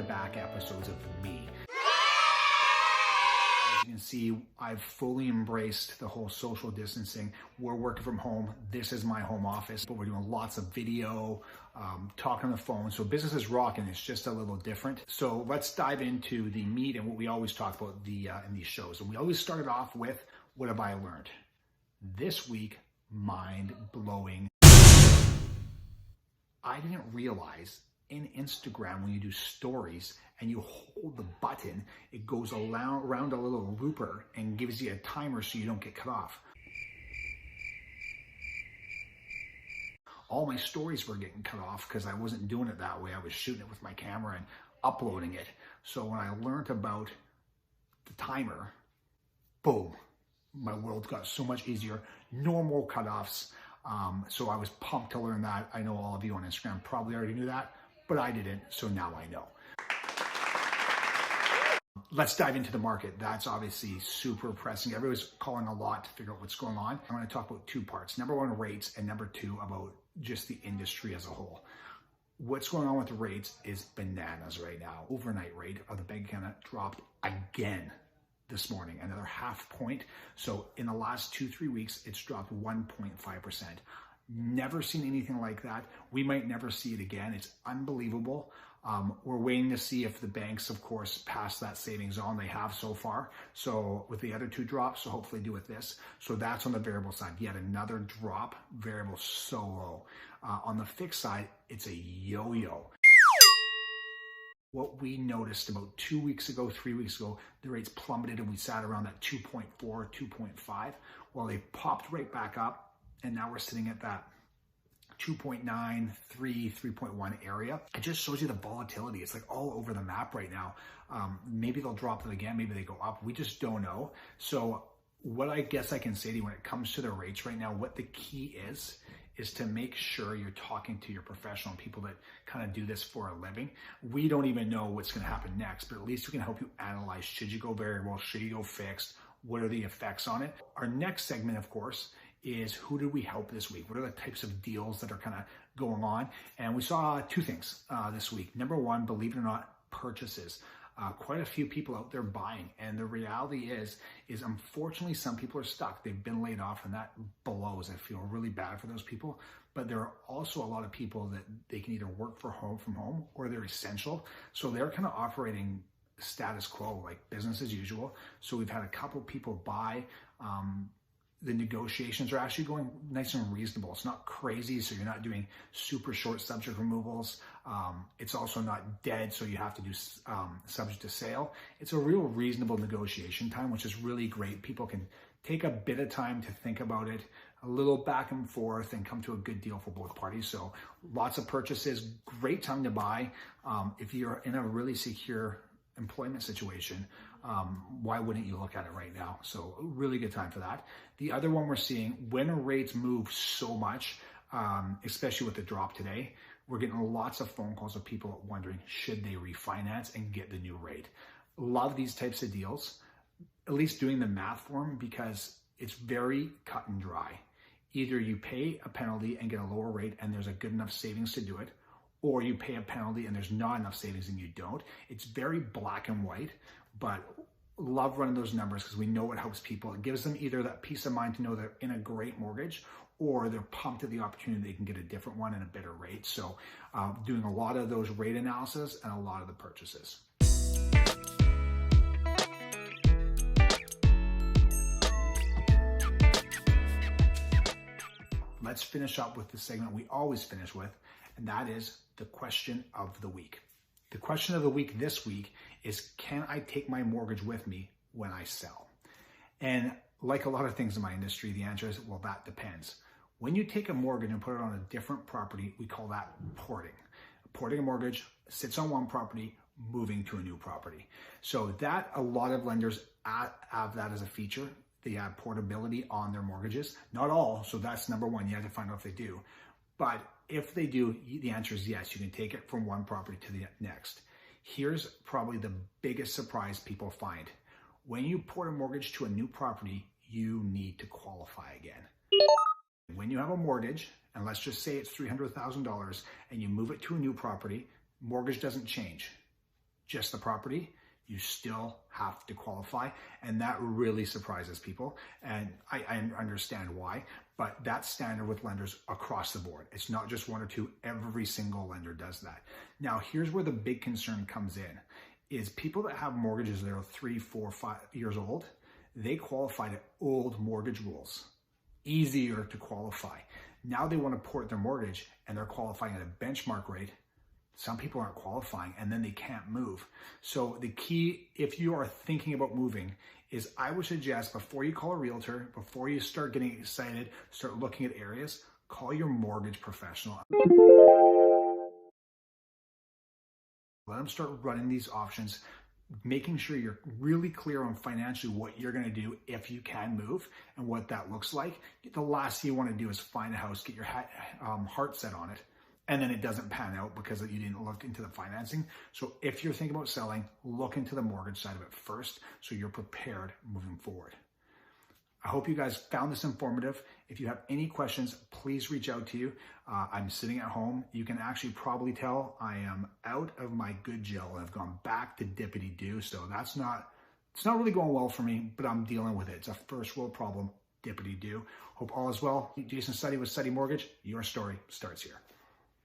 back-to-back episodes of me. As you can see, I've fully embraced the whole social distancing. We're working from home. This is my home office, but we're doing lots of video, talking on the phone. So business is rocking. It's just a little different. So let's dive into the meat and what we always talk about in these shows. And we always started off with, what have I learned? This week, mind-blowing. I didn't realize in Instagram, when you do stories and you hold the button, it goes around a little looper and gives you a timer so you don't get cut off. All my stories were getting cut off because I wasn't doing it that way. I was shooting it with my camera and uploading it. So when I learned about the timer, boom, my world got so much easier. No more cutoffs. So I was pumped to learn that. I know all of you on Instagram probably already knew that, but I didn't, so now I know. Let's dive into the market. That's obviously super pressing. Everybody's calling a lot to figure out what's going on. I'm going to talk about two parts. Number one, rates, and number two, about just the industry as a whole. What's going on with the rates is bananas right now. Overnight rate of the Bank of Canada dropped again this morning, another half point. So in the last 2-3 weeks, it's dropped 1.5%. Never seen anything like that. We might never see it again. It's unbelievable. We're waiting to see if the banks, of course, pass that savings on. They have so far. So with the other two drops, so hopefully do with this. So that's on the variable side. Yet another drop, variable so low. On the fixed side, it's a yo-yo. What we noticed about 2 weeks ago, 3 weeks ago, the rates plummeted and we sat around that 2.4, 2.5. Well, they popped right back up and now we're sitting at that 2.9, 3, 3.1 area. It just shows you the volatility. It's like all over the map right now. Maybe they'll drop it again. Maybe they go up. We just don't know. So what I guess I can say to you when it comes to the rates right now, what the key is to make sure you're talking to your professional people that kind of do this for a living. We don't even know what's going to happen next, but at least we can help you analyze, should you go variable, should you go fixed, what are the effects on it? Our next segment, of course, is who did we help this week? What are the types of deals that are kind of going on? And we saw two things this week. Number one, believe it or not, purchases. Quite a few people out there buying. And the reality is unfortunately some people are stuck. They've been laid off and that blows. I feel really bad for those people. But there are also a lot of people that they can either work from home or they're essential. So they're kind of operating status quo, like business as usual. So we've had a couple people buy. The negotiations are actually going nice and reasonable. It's not crazy, so you're not doing super short subject removals. It's also not dead, so you have to do subject to sale. It's a real reasonable negotiation time, which is really great. People can take a bit of time to think about it, a little back and forth, and come to a good deal for both parties. So lots of purchases, great time to buy. If you're in a really secure employment situation, why wouldn't you look at it right now? So really good time for that. The other one we're seeing, when rates move so much, especially with the drop today, we're getting lots of phone calls of people wondering, should they refinance and get the new rate? Love these types of deals, at least doing the math for them, because it's very cut and dry. Either you pay a penalty and get a lower rate and there's a good enough savings to do it, or you pay a penalty and there's not enough savings and you don't. It's very black and white, but love running those numbers because we know it helps people. It gives them either that peace of mind to know they're in a great mortgage, or they're pumped at the opportunity they can get a different one and a better rate. So doing a lot of those rate analysis and a lot of the purchases. Let's finish up with the segment we always finish with, and that is the question of the week. The question of the week this week is, can I take my mortgage with me when I sell? And like a lot of things in my industry, the answer is, well, that depends. When you take a mortgage and put it on a different property, we call that porting. Porting a mortgage sits on one property, moving to a new property. So that, a lot of lenders have that as a feature. They have portability on their mortgages. Not all, so that's number one. You have to find out if they do. But if they do, the answer is yes. You can take it from one property to the next. Here's probably the biggest surprise people find. When you port a mortgage to a new property, you need to qualify again. When you have a mortgage, and let's just say it's $300,000, and you move it to a new property, mortgage doesn't change. just the property, you still have to qualify. And that really surprises people. And I understand why, but that's standard with lenders across the board. It's not just one or two, every single lender does that. Now, here's where the big concern comes in, is people that have mortgages that are 3, 4, 5 years old, they qualify to old mortgage rules, easier to qualify. Now they want to port their mortgage and they're qualifying at a benchmark rate. Some people aren't qualifying and then they can't move. So the key, if you are thinking about moving, is I would suggest before you call a realtor, before you start getting excited, start looking at areas, call your mortgage professional. Let them start running these options, making sure you're really clear on financially what you're going to do if you can move and what that looks like. The last thing you want to do is find a house, get your heart set on it, and then it doesn't pan out because you didn't look into the financing. So if you're thinking about selling, look into the mortgage side of it first so you're prepared moving forward. I hope you guys found this informative. If you have any questions, please reach out to you. I'm sitting at home. You can actually probably tell I am out of my good Jill and I've gone back to dippity do. So it's not really going well for me, but I'm dealing with it. It's a first world problem, dippity do. Hope all is well. Jason Suttie with Suttie Mortgage. Your story starts here.